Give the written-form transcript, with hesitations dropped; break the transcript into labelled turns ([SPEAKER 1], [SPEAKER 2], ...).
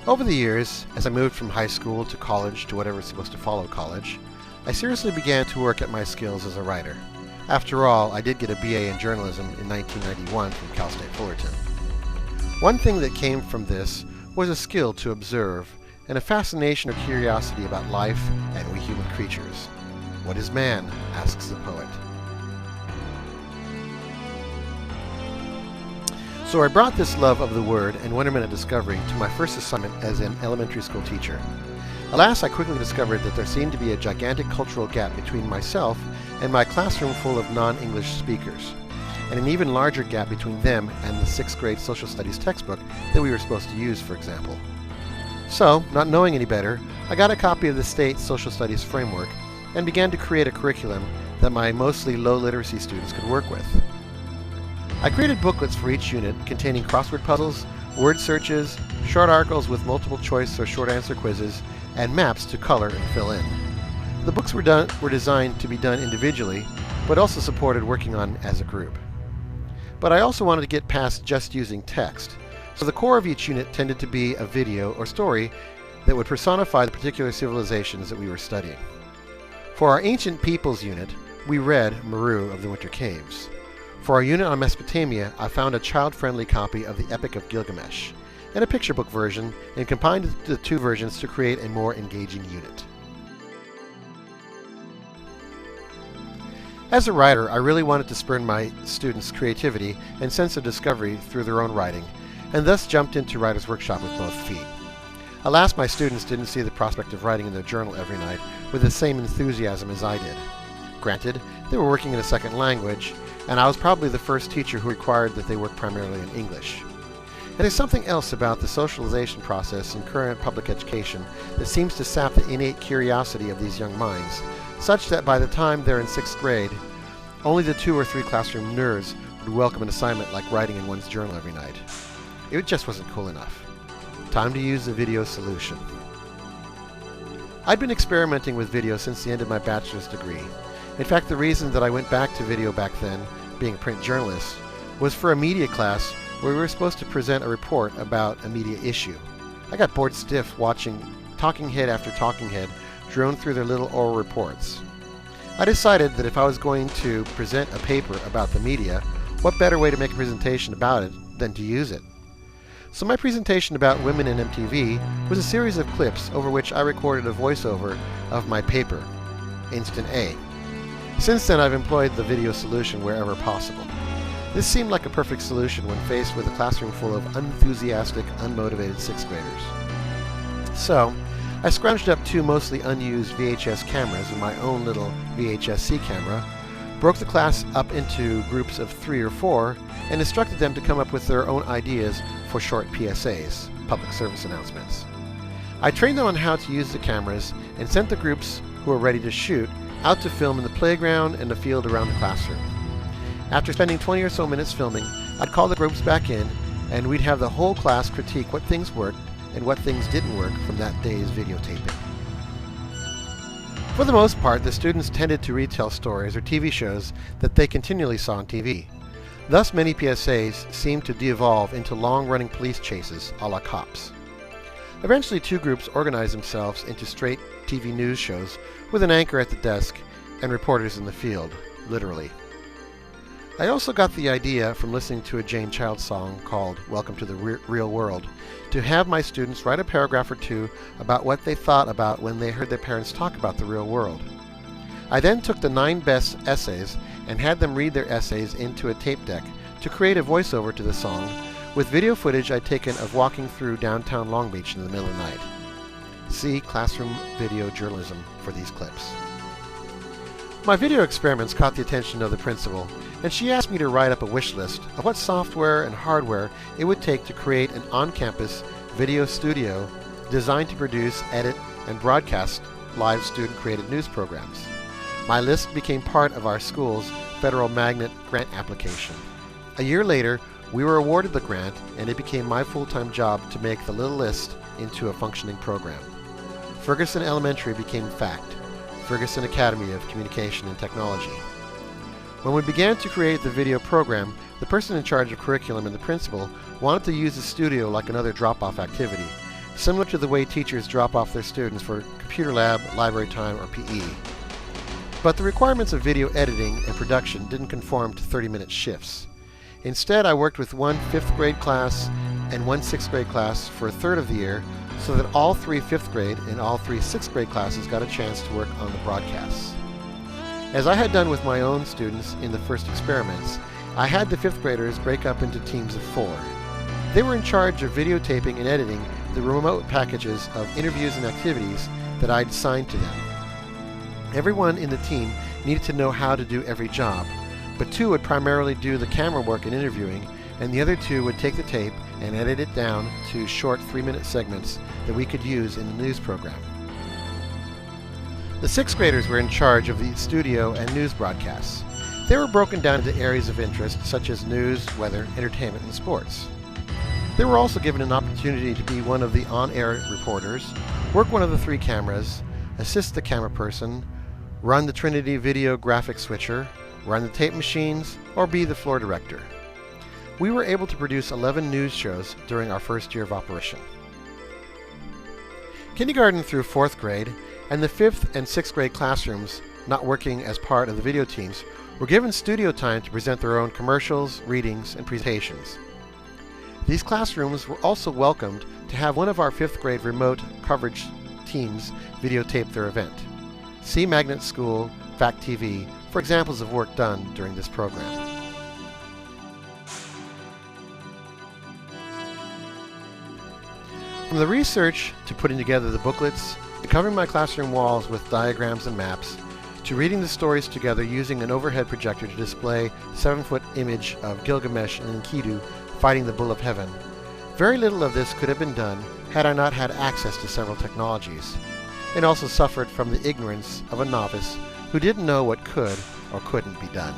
[SPEAKER 1] Over the years, as I moved from high school to college to whatever was supposed to follow college, I seriously began to work at my skills as a writer. After all, I did get a BA in journalism in 1991 from Cal State Fullerton. One thing that came from this was a skill to observe and a fascination or curiosity about life and we human creatures. What is man? Asks the poet. So I brought this love of the word and wonderment of discovery to my first assignment as an elementary school teacher. Alas, I quickly discovered that there seemed to be a gigantic cultural gap between myself and my classroom full of non-English speakers, and an even larger gap between them and the 6th grade social studies textbook that we were supposed to use, for example. So, not knowing any better, I got a copy of the state social studies framework and began to create a curriculum that my mostly low literacy students could work with. I created booklets for each unit containing crossword puzzles, word searches, short articles with multiple choice or short answer quizzes, and maps to color and fill in. The books were designed to be done individually, but also supported working on as a group. But I also wanted to get past just using text, so the core of each unit tended to be a video or story that would personify the particular civilizations that we were studying. For our Ancient Peoples unit, we read Meru of the Winter Caves. For our unit on Mesopotamia, I found a child-friendly copy of the Epic of Gilgamesh, and a picture book version, and combined the two versions to create a more engaging unit. As a writer, I really wanted to spur my students' creativity and sense of discovery through their own writing, and thus jumped into Writer's Workshop with both feet. Alas, my students didn't see the prospect of writing in their journal every night with the same enthusiasm as I did. Granted, they were working in a second language, and I was probably the first teacher who required that they work primarily in English. And there's something else about the socialization process in current public education that seems to sap the innate curiosity of these young minds, such that by the time they're in 6th grade, only the 2 or 3 classroom nerds would welcome an assignment like writing in one's journal every night. It just wasn't cool enough. Time to use the video solution. I'd been experimenting with video since the end of my bachelor's degree. In fact, the reason that I went back to video back then, being a print journalist, was for a media class where we were supposed to present a report about a media issue. I got bored stiff watching talking head after talking head drone through their little oral reports. I decided that if I was going to present a paper about the media, what better way to make a presentation about it than to use it? So my presentation about women in MTV was a series of clips over which I recorded a voiceover of my paper, Instant A. Since then, I've employed the video solution wherever possible. This seemed like a perfect solution when faced with a classroom full of unenthusiastic, unmotivated 6th graders. So, I scrounged up 2 mostly unused VHS cameras and my own little VHS-C camera, broke the class up into groups of 3 or 4, and instructed them to come up with their own ideas for short PSAs, public service announcements. I trained them on how to use the cameras and sent the groups who were ready to shoot out to film in the playground and the field around the classroom. After spending 20 or so minutes filming, I'd call the groups back in, and we'd have the whole class critique what things worked and what things didn't work from that day's videotaping. For the most part, the students tended to retell stories or TV shows that they continually saw on TV. Thus, many PSAs seemed to de-evolve into long-running police chases a la Cops. Eventually, 2 groups organized themselves into straight TV news shows with an anchor at the desk and reporters in the field, literally. I also got the idea from listening to a Jane Child song called Welcome to the Real World to have my students write a paragraph or 2 about what they thought about when they heard their parents talk about the real world. I then took the 9 best essays and had them read their essays into a tape deck to create a voiceover to the song with video footage I'd taken of walking through downtown Long Beach in the middle of the night. See classroom video journalism for these clips. My video experiments caught the attention of the principal, and she asked me to write up a wish list of what software and hardware it would take to create an on-campus video studio designed to produce, edit, and broadcast live student-created news programs. My list became part of our school's federal magnet grant application. A year later, we were awarded the grant, and it became my full-time job to make the little list into a functioning program. Ferguson Elementary became FACT, Ferguson Academy of Communication and Technology. When we began to create the video program, the person in charge of curriculum and the principal wanted to use the studio like another drop-off activity, similar to the way teachers drop off their students for computer lab, library time, or PE. But the requirements of video editing and production didn't conform to 30-minute shifts. Instead, I worked with one 5th grade class and one 6th grade class for a third of the year, so that all 3 5th grade and all 3 6th grade classes got a chance to work on the broadcasts. As I had done with my own students in the first experiments, I had the 5th graders break up into teams of 4. They were in charge of videotaping and editing the remote packages of interviews and activities that I'd assigned to them. Everyone in the team needed to know how to do every job, but 2 would primarily do the camera work and interviewing, and the other 2 would take the tape and edit it down to short 3-minute segments that we could use in the news program. The 6th graders were in charge of the studio and news broadcasts. They were broken down into areas of interest such as news, weather, entertainment, and sports. They were also given an opportunity to be one of the on-air reporters, work one of the 3 cameras, assist the camera person, run the Trinity video graphic switcher, run the tape machines, or be the floor director. We were able to produce 11 news shows during our first year of operation. Kindergarten through 4th grade and the 5th and 6th grade classrooms, not working as part of the video teams, were given studio time to present their own commercials, readings, and presentations. These classrooms were also welcomed to have one of our 5th grade remote coverage teams videotape their event. See Magnet School, Fact TV for examples of work done during this program. From the research to putting together the booklets, to covering my classroom walls with diagrams and maps, to reading the stories together using an overhead projector to display a 7-foot image of Gilgamesh and Enkidu fighting the Bull of Heaven, very little of this could have been done had I not had access to several technologies, and also suffered from the ignorance of a novice who didn't know what could or couldn't be done.